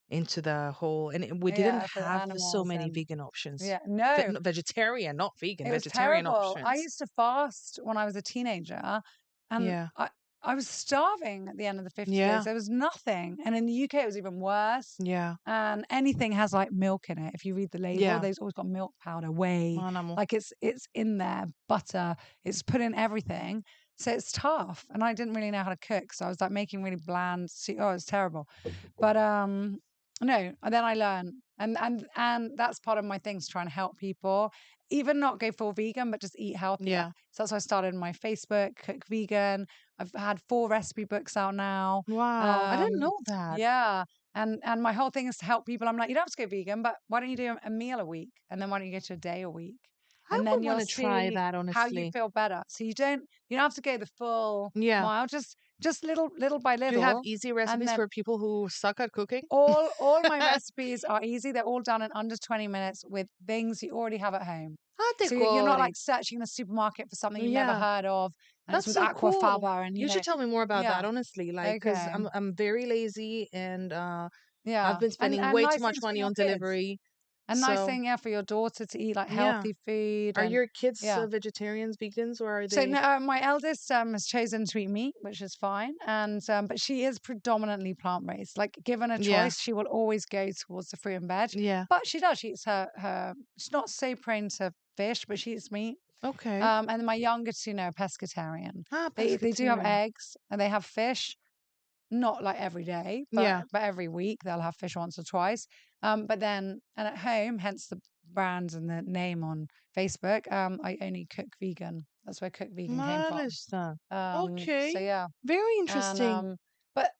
into the whole, and we didn't have so many vegan options. Yeah, no, vegetarian, not vegan. It was vegetarian terrible. options. I used to fast when I was a teenager, and I was starving at the end of the 50 days. There was nothing, and in the UK it was even worse. Yeah, and anything has like milk in it. If you read the label, they've always got milk powder, whey, like it's in there, butter. It's put in everything. So it's tough, and I didn't really know how to cook, so I was like making really bland. Oh, it's terrible. But no, and then I learned, and that's part of my thing to try and help people, even not go full vegan, but just eat healthy. Yeah. So that's why I started my Facebook, Cook Vegan. I've had 4 recipe books out now. Wow, I didn't know that. Yeah. And my whole thing is to help people. I'm like, you don't have to go vegan, but why don't you do a meal a week? And then why don't you go to a day a week? And then you'll try that, honestly. how you feel better. So you don't have to go the full mile, just little by little. Do you have easy recipes for people who suck at cooking? All my recipes are easy. They're all done in under 20 minutes with things you already have at home. So you're not like searching in a supermarket for something you've never heard of. And that's it's with so cool. aquafaba, and you should tell me more about that, honestly. Like, because I'm very lazy, and I've been spending way too much money on delivery. A nice thing, for your daughter to eat like healthy food. Are your kids vegetarians, vegans, or are they? So no, my eldest has chosen to eat meat, which is fine, and but she is predominantly plant based. Like, given a choice, she will always go towards the fruit and veg. Yeah, but she does. She eats her. She's not so prone to fish, but she eats meat. Okay. And my younger two, are pescatarian. They do have eggs and they have fish. not like every day, Yeah. but every week they'll have fish once or twice. But then, and at home, hence the brand and the name on Facebook, I only cook vegan. That's where Cook Vegan came from. Malista. So Okay. yeah, Very and interesting. but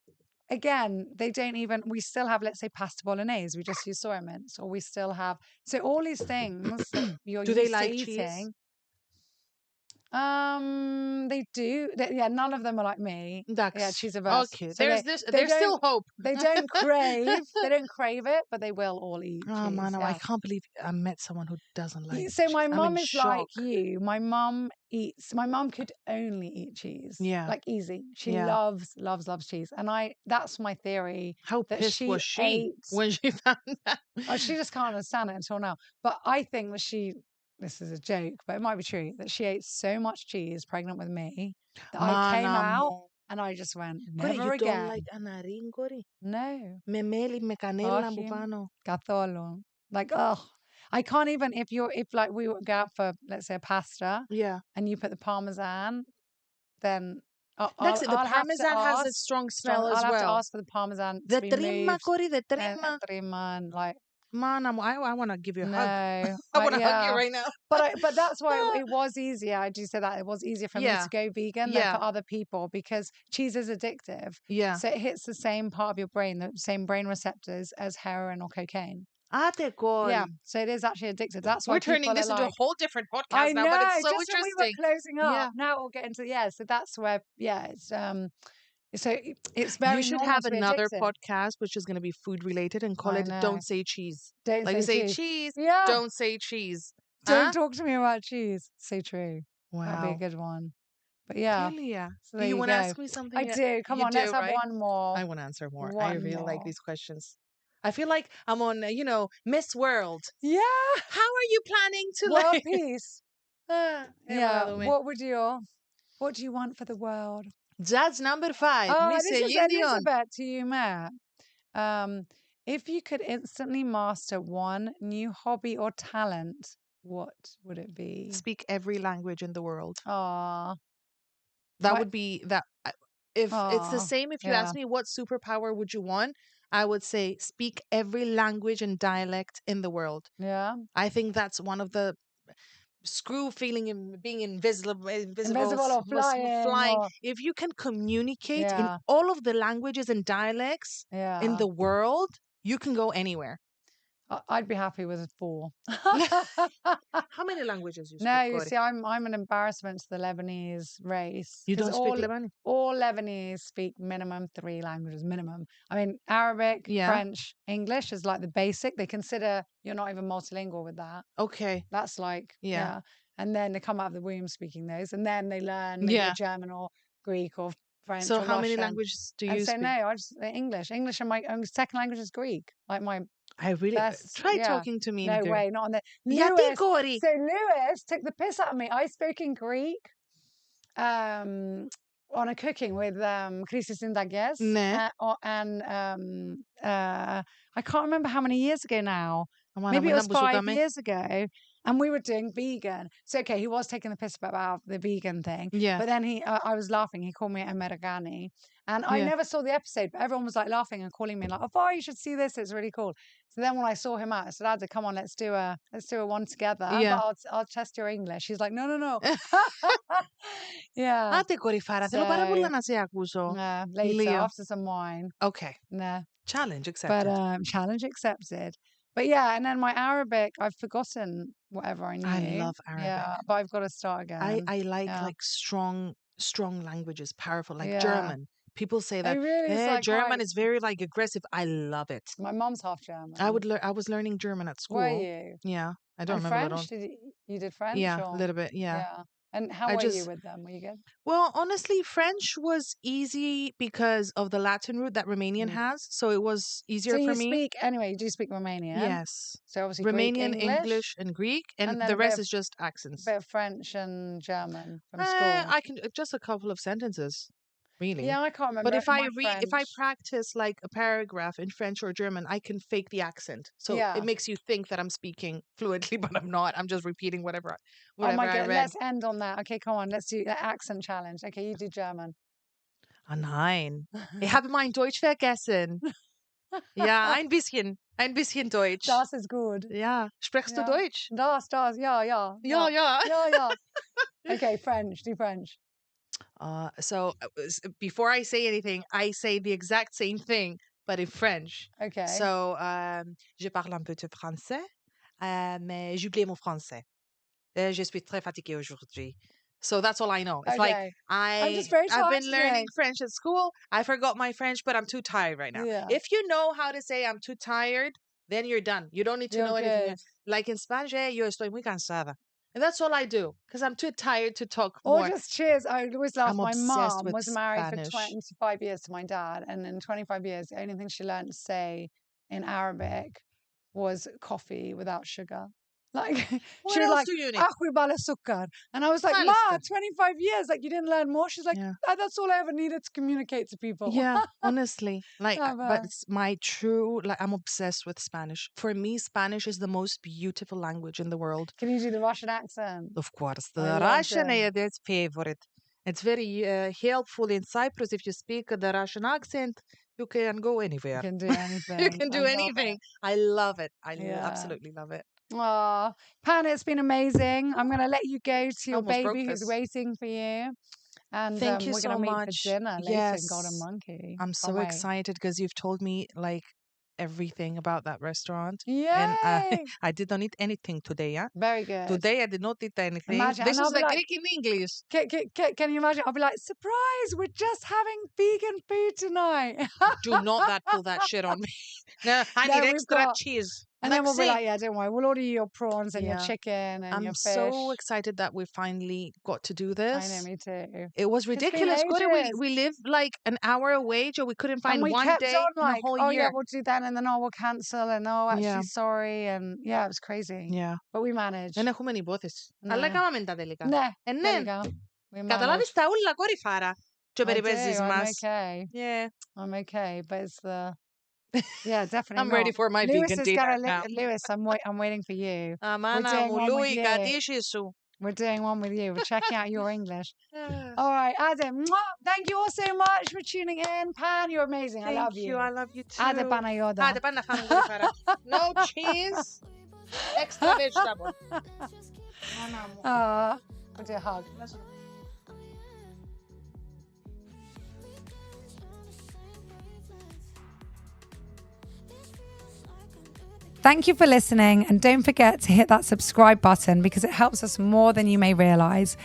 again, they don't even. We still have, let's say, pasta bolognese. We just use soy mince, or we still have. So all these things that you're Do they used to like cheese? eating. They do. Yeah, none of them are like me. Yeah, Ducks. cheese averse. Okay. So they There's still don't hope. they don't crave it, but they will all eat Oh, cheese. mano, I Yeah. can't believe I met someone who doesn't like So cheese. my I'm in mum is like shock. you. My mum could only eat cheese. Yeah. Like easy. She Yeah. loves cheese. And that's my theory How that pissed she was she ate. when she found out? Oh, she just can't understand it until now. But I think that this is a joke, but it might be true, that she ate so much cheese pregnant with me that I came out Manamo. and I just went, Corey, you never don't like again. anarin, Corey? No. Memeli, me canela, Ahim, bupano. Catholo. Like, ugh. I can't even, if like we would go out for, let's say, a pasta Yeah. and you put the Parmesan, then That's it. The I'll have to parmesan has a ask strong smell I'll as have to well. ask for the Parmesan to The be trimma, moved Corey, the and trimma. trimma and like, Man, I want to give you a hug. no, I want to hug you yeah. right now. But that's why it was easier. I do say that it was easier for me Yeah. to go vegan than Yeah. for other people because cheese is addictive. Yeah. So it hits the same part of your brain, the same brain receptors as heroin or cocaine. Ate, Yeah, Corey. so it is actually addictive. That's why We're turning people are this into a like, whole different I podcast now, but know, it's so just when we were interesting. closing up. Yeah. Now we'll get into so that's where it's You very should normal have to be another addicted. podcast which is going to be food related and call I it know. Don't Say Cheese. Don't Like we say say cheese. cheese, Yeah. don't say cheese. Don't Huh? talk to me about cheese. So true. That'd be a Wow. good one. But yeah. Kelia. So Do there you you want to go. ask me something I yet? do. Come You on, let's do, have right? one more. I want to answer more. I One really like more. these questions. I feel like I'm on, Miss World. Yeah. How are you planning to World like? peace. Yeah. What do you want for the world? Judge number 5, Oh, Miss this is Yin Dion. Elizabeth to you, Matt. If you could instantly master one new hobby or talent, what would it be? Speak every language in the world. Ah, That would be that. If it's the ah, same, if you yeah, ask me what superpower would you want, I would say speak every language and dialect in the world. yeah. I think that's one of the screw feeling in being invisible, Invisible or flying flying. or If you can communicate in yeah, all of the languages and dialects in yeah. the world, you can go anywhere. I'd be happy with a 4. How many languages you speak, No, you Corey? see, I'm an embarrassment to the Lebanese race You because don't speak Lebanese? all Lebanese speak minimum 3 languages, minimum. I mean, Arabic, Yeah. French, English is like the basic. They consider you're not even multilingual with that. Okay. That's like, Yeah. yeah. And then they come out of the womb speaking those, and then they learn maybe a Yeah. German or Greek or French So or how many Russian. languages do And you so no, speak? I just English. English and my own second language is Greek. Like my I really best, try yeah. talking to me in No Greek. way, not on the Γιατί, Lewis. Corey? So Lewis took the piss out of me. I spoke in Greek on a cooking with Christos Indaghes. Ναι. And I can't remember how many years ago now. Αμάνα Maybe μου, it να was 5 μπουσούκαμε. years ago. And we were doing vegan. So, okay, he was taking the piss about the vegan thing. Yeah. But then I was laughing. He called me Americani. And I Yeah. never saw the episode, but everyone was like laughing and calling me like, oh, you should see this. It's really cool. So then when I saw him out, I said, Ada, come on, let's do a one together. Yeah. But I'll test your English. He's like, no. Yeah. Άντε, κορυφάρα, θέλω πάρα πολύ να σε ακούσω. Later, Λίγο. after some wine. Okay. Nah. Challenge accepted. But challenge accepted. But yeah, and then my Arabic, I've forgotten whatever I knew. I love Arabic. Yeah, but I've got to start again. I like Yeah. like strong languages, powerful, like Yeah. German. People say that really is like German quite... is very like aggressive. I love it. My mum's half German. I was learning German at school. Were you? Yeah. I don't And remember. French? You did French? Yeah, or? a little bit. Yeah. And how I were just- you with them? Were you good? Well, honestly, French was easy because of the Latin root that Romanian has. So it was easier So for you me. speak, anyway, do you speak Romanian? Yes. So obviously Romanian, Greek, English, and Greek, and and then the a bit rest of- is just accents. bit of French and German from school. I can just a couple of sentences, really. Yeah, I can't remember. But if I my if I practice like a paragraph in French or German, I can fake the accent. So Yeah. it makes you think that I'm speaking fluently, but I'm not. I'm just repeating whatever Oh my I God, read. let's end on that. Okay, come on, let's do the accent challenge. Okay, you do German. Ah, nein. Ich habe mein Deutsch vergessen. Ja, ein bisschen Deutsch. Das ist gut. Ja, sprichst du Ja. Deutsch? Das, ja. Ja, ja. Ja. Okay, French. Do French. Before I say anything, I say the exact same thing, but in French. Okay. So, je parle un peu de français, mais j'oublie mon français. Je suis très fatiguée aujourd'hui. So that's all I know. It's like Okay. I'm just very I've tired been learning today. French at school. I forgot my French, but I'm too tired right now. Yeah. If you know how to say I'm too tired, then you're done. You don't need to You're know anything good. else. Like in Spanish, yo estoy muy cansada. And that's all I do because I'm too tired to talk Or more. just cheers. I always laugh. I'm My obsessed mum with was married Spanish. for 25 years to my dad. And in 25 years, the only thing she learned to say in Arabic was coffee without sugar. Like, What she was else like, do you need? "Ahwi bala sukkar." And I was like, Ma, Palestine. 25 years. Like, you didn't learn more? She's like, Yeah. That's all I ever needed to communicate to people. Yeah, honestly. Like, Yeah, but it's my true, like, I'm obsessed with Spanish. For me, Spanish is the most beautiful language in the world. Can you do the Russian accent? Of course, I the love Russian it. is favorite. It's very helpful in Cyprus. If you speak the Russian accent, you can go You anywhere. can do You anything. can I do love anything. it. I love it. I Yeah. absolutely love it. Aw, Pan, it's been amazing. I'm going to let you go to your Almost broke baby who's this. waiting for you. And Thank you we're going so to meet for much. dinner later in Golden Yes, Monkey. I'm Can't so wait. excited because you've told me like everything about that restaurant. Yay! And I did not eat anything today, yeah? Very good. Today I did not eat anything. Imagine, This and I'll is be like like, Greek in English. can you imagine? I'll be like, surprise, we're just having vegan food tonight. Do not pull that shit on me. No, I No, need we've extra got- cheese. And then we'll be Maxi. like, yeah, don't worry. We'll order you your prawns and your Yeah. chicken and your I'm fish. so excited that we finally got to do this. I know, me too. It was It's been ridiculous. ages. We live like an hour away, Joe. We couldn't find And we one kept day on in a like, whole oh year. yeah, we'll do that, and then we'll cancel, and actually Yeah. sorry, and yeah, it was crazy. Yeah. But we managed. Δεν έχουμε νηπόθεση. Αλλά Ναι. κάναμε τα τελικά. Ναι, Ναι. τελικά. We Καταλάβεις managed. τα ούλα κορυφάρα. Και ο I do, περιπέζεις I'm μας. okay. Yeah. I'm okay, but it's yeah, definitely I'm not. ready for my Lewis vegan is dinner gonna now. Lewis, I'm waiting for you. Αμάνα doing μου, one with Λούι, you. κατήσι σου. We're doing one with you. We're checking out your English. All right, Adam, thank you all so much for tuning in. Pan, you're amazing. I love you. I love you too. Άντε Παναγιώτα. Άντε πάμε να φάμε κορυφάρα. No cheese, extra vegetable. Μάνα μου. We'll do a hug. Thank you for listening, and don't forget to hit that subscribe button because it helps us more than you may realize.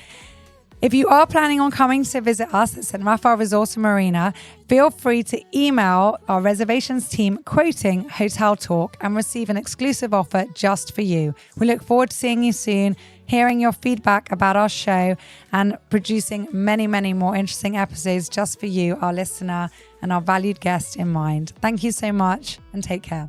If you are planning on coming to visit us at St. Raphael Resort and Marina, feel free to email our reservations team quoting Hotel Talk and receive an exclusive offer just for you. We look forward to seeing you soon, hearing your feedback about our show, and producing many, many more interesting episodes just for you, our listener, and our valued guest in mind. Thank you so much, and take care.